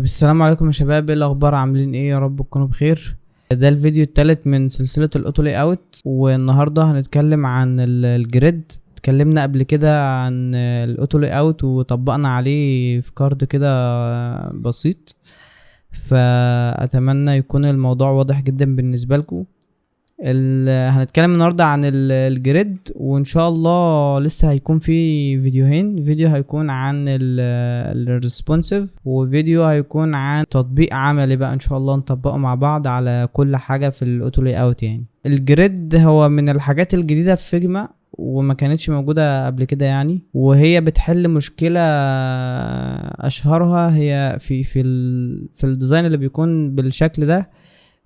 طيب السلام عليكم يا شباب، ايه الاخبار؟ عاملين ايه؟ يا رب تكونوا بخير. ده الفيديو الثالث من سلسلة الاوتو لاي اوت، والنهاردة هنتكلم عن الجريد. اتكلمنا قبل كده عن الاوتو لاي اوت وطبقنا عليه في كارد كده بسيط، فاتمنى يكون الموضوع واضح جدا بالنسبة لكم. هنتكلم النهارده عن الجريد، وان شاء الله لسه هيكون في فيديوهين. فيديو هيكون عن الريسبونسيف، وفيديو هيكون عن تطبيق عملي بقى ان شاء الله نطبقه مع بعض على كل حاجه في الاوتو لاي اوت. يعني الجريد هو من الحاجات الجديده في فيجما وما كانتش موجودة قبل كده يعني، وهي بتحل مشكلة اشهرها هي في الديزاين اللي بيكون بالشكل ده،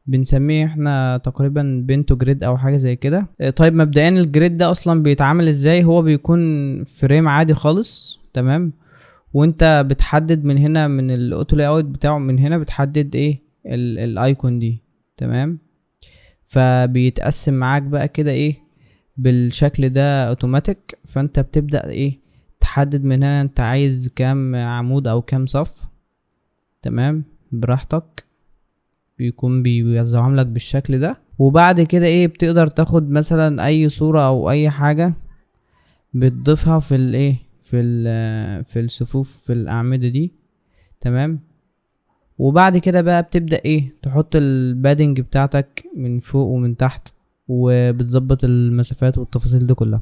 بنسميه احنا تقريبا بنتو جريد او حاجه زي كده. طيب مبدئيا الجريد ده اصلا بيتعامل ازاي؟ هو بيكون فريم عادي خالص، تمام، وانت بتحدد من هنا من الاوتو لاي اوت بتاعه، من هنا بتحدد ايه الايكون دي، تمام. فبيتقسم معاك بقى كده ايه بالشكل ده اوتوماتيك. فانت بتبدأ ايه تحدد من هنا انت عايز كام عمود او كام صف، تمام، براحتك. بيكون بيوزعهم لك بالشكل ده، وبعد كده ايه بتقدر تاخد مثلا اي صورة او اي حاجة بتضيفها في الايه في الصفوف في الاعمدة دي، تمام. وبعد كده بقى بتبدأ ايه تحط البادنج بتاعتك من فوق ومن تحت، وبتظبط المسافات والتفاصيل دي كلها.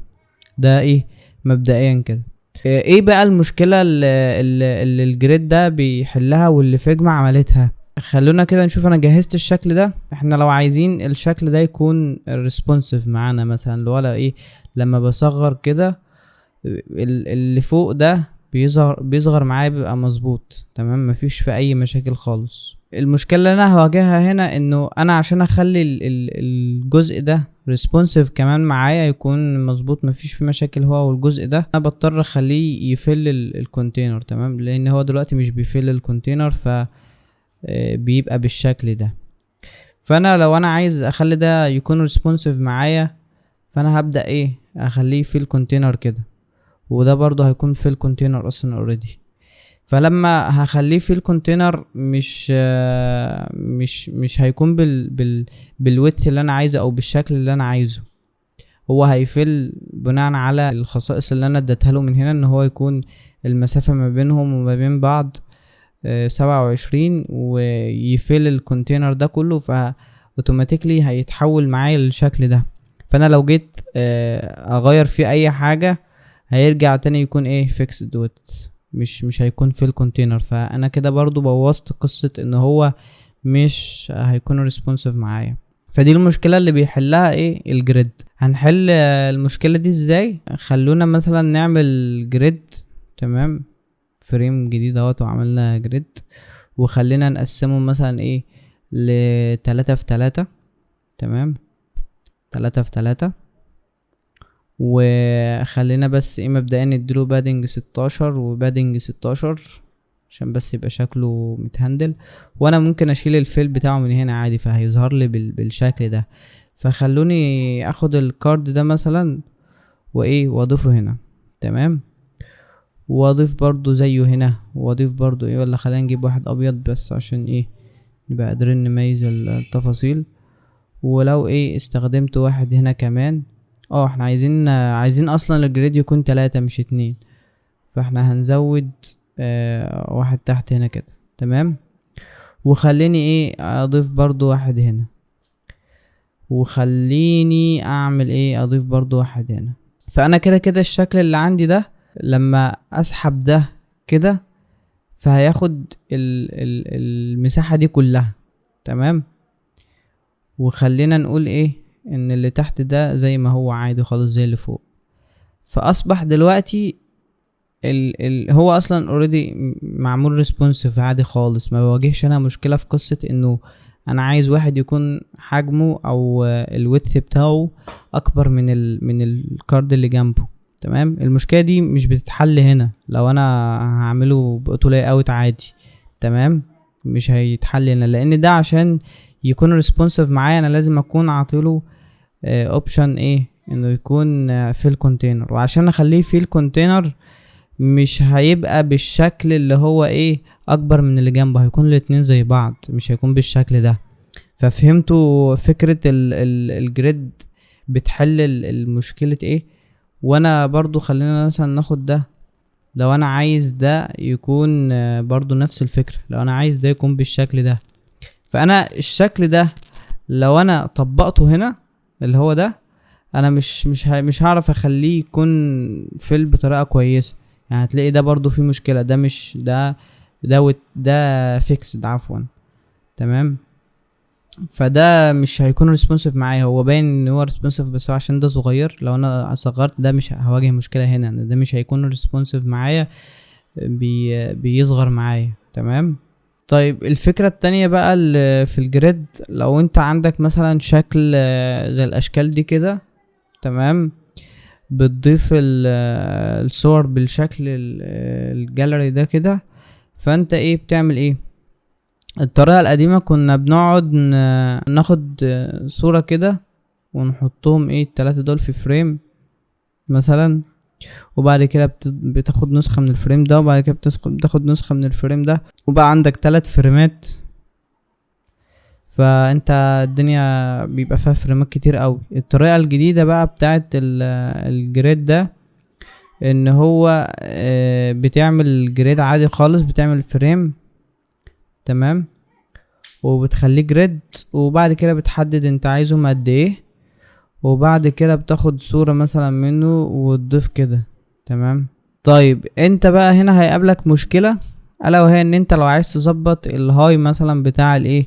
ده ايه مبدئيا كده. ايه بقى المشكلة اللي الجريد ده بيحلها واللي فيجما عملتها؟ خلونا كده نشوف. انا جهزت الشكل ده. احنا لو عايزين الشكل ده يكون ريسبونسيف معانا، مثلا اللي هو ايه لما بصغر كده اللي فوق ده بيصغر معايا، بيبقى مظبوط، تمام، مفيش في اي مشاكل خالص. المشكله اللي انا هواجهها هنا انه انا عشان اخلي الجزء ده ريسبونسيف كمان معايا يكون مظبوط مفيش فيه مشاكل، هو والجزء ده انا بضطر اخليه يفل الكونتينر، تمام، لان هو دلوقتي مش بيفل الكونتينر، بيبقى بالشكل ده. فانا لو انا عايز اخلي ده يكون ريسبونسيف معايا، فانا هبدأ ايه اخليه في الكونتينر كده، وده برضه هيكون في الكونتينر اصلا اوريدي. فلما هخليه في الكونتينر مش هيكون بالويدث اللي انا عايزه او بالشكل اللي انا عايزه. هو هيفل بناء على الخصائص اللي انا اديتها له من هنا، ان هو يكون المسافة ما بينهم وما بين بعض 27، ويفل الكونتينر ده كله، فاوتوماتيكلي هيتحول معايا للشكل ده. فانا لو جيت اغير فيه اي حاجة هيرجع تاني يكون ايه فيكسد ويدث، مش هيكون في الكونتينر. فانا كده برضو بوظت قصة ان هو مش هيكون ريسبونسيف معايا. فدي المشكلة اللي بيحلها ايه الجريد. هنحل المشكلة دي ازاي؟ خلونا مثلا نعمل جريد، تمام، فريم جديد اهوت وعملنا جريد، وخلينا نقسمه مثلا ايه ل3 في 3، تمام، 3 في 3. وخلينا بس ايه مبدئيا نديله بادنج 16 وبادنج 16 عشان بس يبقى شكله متهندل. وانا ممكن اشيل الفيل بتاعه من هنا عادي، فهيظهر لي بالشكل ده. فخلوني اخد الكارد ده مثلا وايه واضيفه هنا، تمام، واضيف برضو زيه هنا، واضيف برضو ايه، ولا خلينا نجيب واحد ابيض بس عشان ايه نبقى قادرين نميز التفاصيل. ولو ايه استخدمت واحد هنا كمان، احنا عايزين اصلا الجريد يكون 3 مش 2، فاحنا هنزود واحد تحت هنا كده، تمام. وخليني ايه اضيف برضو واحد هنا، وخليني اعمل ايه اضيف برضو واحد هنا. فانا كده الشكل اللي عندي ده لما اسحب ده كده فهياخد المساحة دي كلها، تمام. وخلينا نقول ايه ان اللي تحت ده زي ما هو عادي خالص زي اللي فوق. فاصبح دلوقتي هو اصلا اوريدي معمول ريسبونسيف عادي خالص، ما بواجهش انا مشكلة في قصة انه انا عايز واحد يكون حجمه او الويدث بتاعه اكبر من الكارد اللي جنبه، تمام. المشكلة دي مش بتتحل هنا لو انا هعمله باوتو لاي اوت عادي، تمام، مش هيتحل هنا، لان ده عشان يكون ريسبونسيف معايا انا لازم اكون عاطيله اوبشن ايه انه يكون في الكونتينر. وعشان اخليه في الكونتينر مش هيبقى بالشكل اللي هو ايه اكبر من اللي جنبه، هيكون الاتنين زي بعض، مش هيكون بالشكل ده. ففهمتوا فكرة الجريد بتحل المشكلة ايه؟ وانا برضو خلينا مثلا ناخد ده. لو انا عايز ده يكون برضو نفس الفكرة، لو انا عايز ده يكون بالشكل ده، فانا الشكل ده لو انا طبقته هنا اللي هو ده، انا مش هعرف اخليه يكون فيل بطريقة كويسة. يعني هتلاقي ده برضو فيه مشكلة، ده مش ده فيكسد عفوا. تمام. فده مش هيكون ريسبونسيف معايا، هو باين ان هو ريسبونسيف بس هو عشان ده صغير، لو انا صغرت ده مش هواجه مشكلة هنا، ده مش هيكون ريسبونسيف معايا، بيصغر معايا. تمام. طيب الفكرة التانية بقى اللي في الجريد، لو انت عندك مثلا شكل زي الاشكال دي كده، تمام، بتضيف الصور بالشكل الجاليري ده كده، فانت ايه بتعمل ايه؟ الطريقة القديمة كنا بنقعد ناخد صورة كده ونحطهم ايه التلاتة دول في فريم مثلا، وبعد كده بتاخد نسخة من الفريم ده، وبعد كده بتاخد نسخة من الفريم ده، وبقى عندك 3 فريمات. فانت الدنيا بيبقى فيها فريمات كتير قوي. الطريقة الجديدة بقى بتاعت الجريد ده ان هو بتعمل جريد عادي خالص، بتعمل فريم، تمام، وبتخليه جريد، وبعد كده بتحدد انت عايزهم قد ايه، وبعد كده بتاخد صورة مثلا منه وتضيف كده. تمام. طيب انت بقى هنا هيقابلك مشكلة، الا وهي ان انت لو عايز تظبط الهاي مثلا بتاع الايه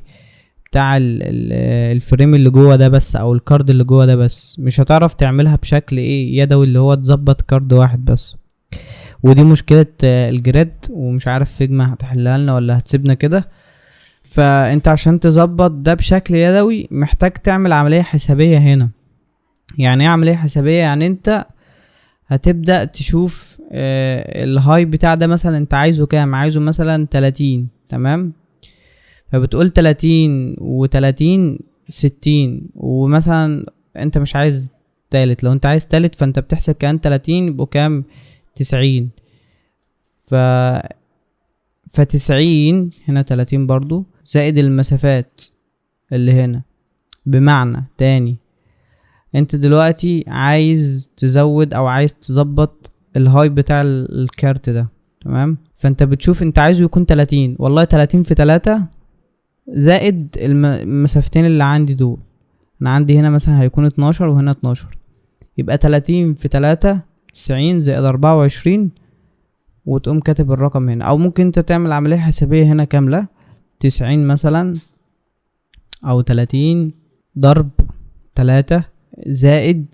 بتاع الفريم اللي جوه ده بس، او الكارد اللي جوه ده بس، مش هتعرف تعملها بشكل ايه يدوي اللي هو تظبط كارد واحد بس. ودي مشكلة الجريد، ومش عارف فيجما هتحلها لنا ولا هتسيبنا كده. فانت عشان تظبط ده بشكل يدوي محتاج تعمل عملية حسابية هنا. يعني ايه عملية حسابية؟ يعني انت هتبدأ تشوف الهاي بتاع ده مثلا انت عايزه كام، عايزه مثلا 30، تمام، فبتقول 30 و30 60، ومثلا انت مش عايز تالت، لو انت عايز تالت فانت بتحسب كام 30 يبقوا كام 90. ف 90 هنا 30 برضو زائد المسافات اللي هنا. بمعنى تاني، انت دلوقتي عايز تزود او عايز تظبط الهاي بتاع الكارت ده، تمام، فانت بتشوف انت عايزه يكون 30، والله 30 في 3 زائد المسافتين اللي عندي دول. انا عندي هنا مثلا هيكون 12 وهنا 12، يبقى 30 في 3 90 زائد 24، وتقوم كاتب الرقم هنا. او ممكن انت تعمل عملية حسابية هنا كاملة، 90 مثلا او 30 ضرب 3 زائد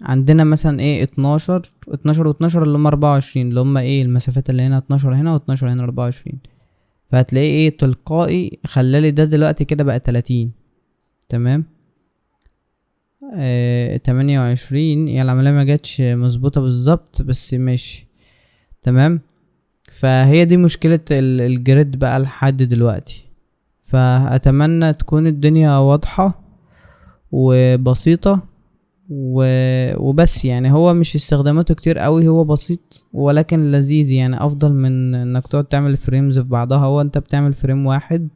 عندنا مثلا ايه 12 و12 اللي هم 24، اللي هم ايه المسافات اللي هنا 12 هنا و12 هنا 24. فهتلاقي ايه تلقائي خلالي ده دلوقتي كده بقى 30. تمام. 28. يعني العملية ما جاتش مظبوطة بالظبط بس ماشي. تمام. فهي دي مشكلة الجريد بقى لحد دلوقتي. فأتمنى تكون الدنيا واضحة وبسيطة وبس. يعني هو مش استخداماته كتير قوي، هو بسيط ولكن لذيذ، يعني افضل من انك تقعد تعمل فريمز في بعضها. هو انت بتعمل فريم واحد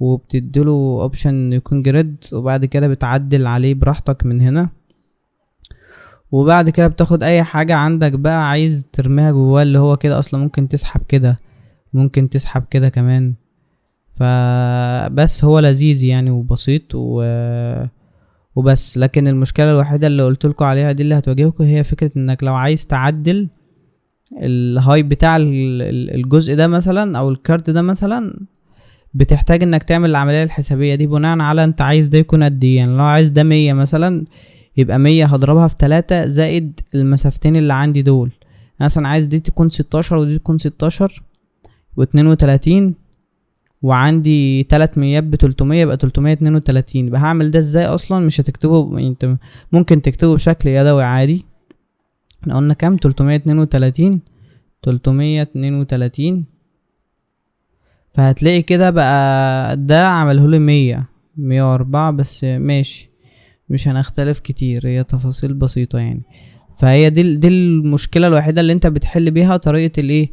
وبتديله اوبشن يكون جريد، وبعد كده بتعدل عليه براحتك من هنا، وبعد كده بتاخد اي حاجة عندك بقى عايز ترميها جواه، اللي هو كده اصلا ممكن تسحب كده، ممكن تسحب كده كمان. فبس هو لذيذ يعني وبسيط وبس. لكن المشكلة الوحيدة اللي قلتلكوا عليها دي اللي هتواجهكوا هي فكرة انك لو عايز تعدل الهاي بتاع الجزء ده مثلا او الكارت ده مثلا، بتحتاج انك تعمل العملية الحسابية دي بناء على انت عايز ده يكون قد ايه. يعني لو عايز ده 100 مثلا، يبقى 100 هضربها في 3 زائد المسافتين اللي عندي دول. مثلا عايز دي تكون 16 ودي تكون 16 و32، وعندي 3 ميات ب300 يبقى 332. يبقى هعمل ده ازاي اصلا؟ مش هتكتبه، انت ممكن تكتبه بشكل يدوي عادي. احنا قلنا كام 332. فهتلاقي كده بقى ده عملهولي 104 بس ماشي، مش هنختلف كتير، هي تفاصيل بسيطة يعني. فهي دي المشكله الوحيده اللي انت بتحل بيها طريقه الايه،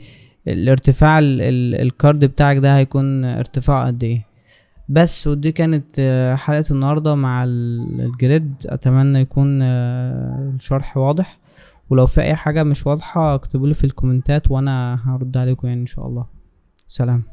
الارتفاع الكارد بتاعك ده هيكون ارتفاعه قد ايه. بس ودي كانت حلقة النهاردة مع الجريد. اتمنى يكون الشرح واضح، ولو في اي حاجة مش واضحة اكتبولي في الكومنتات وانا هرد عليكم يعني ان شاء الله. سلام.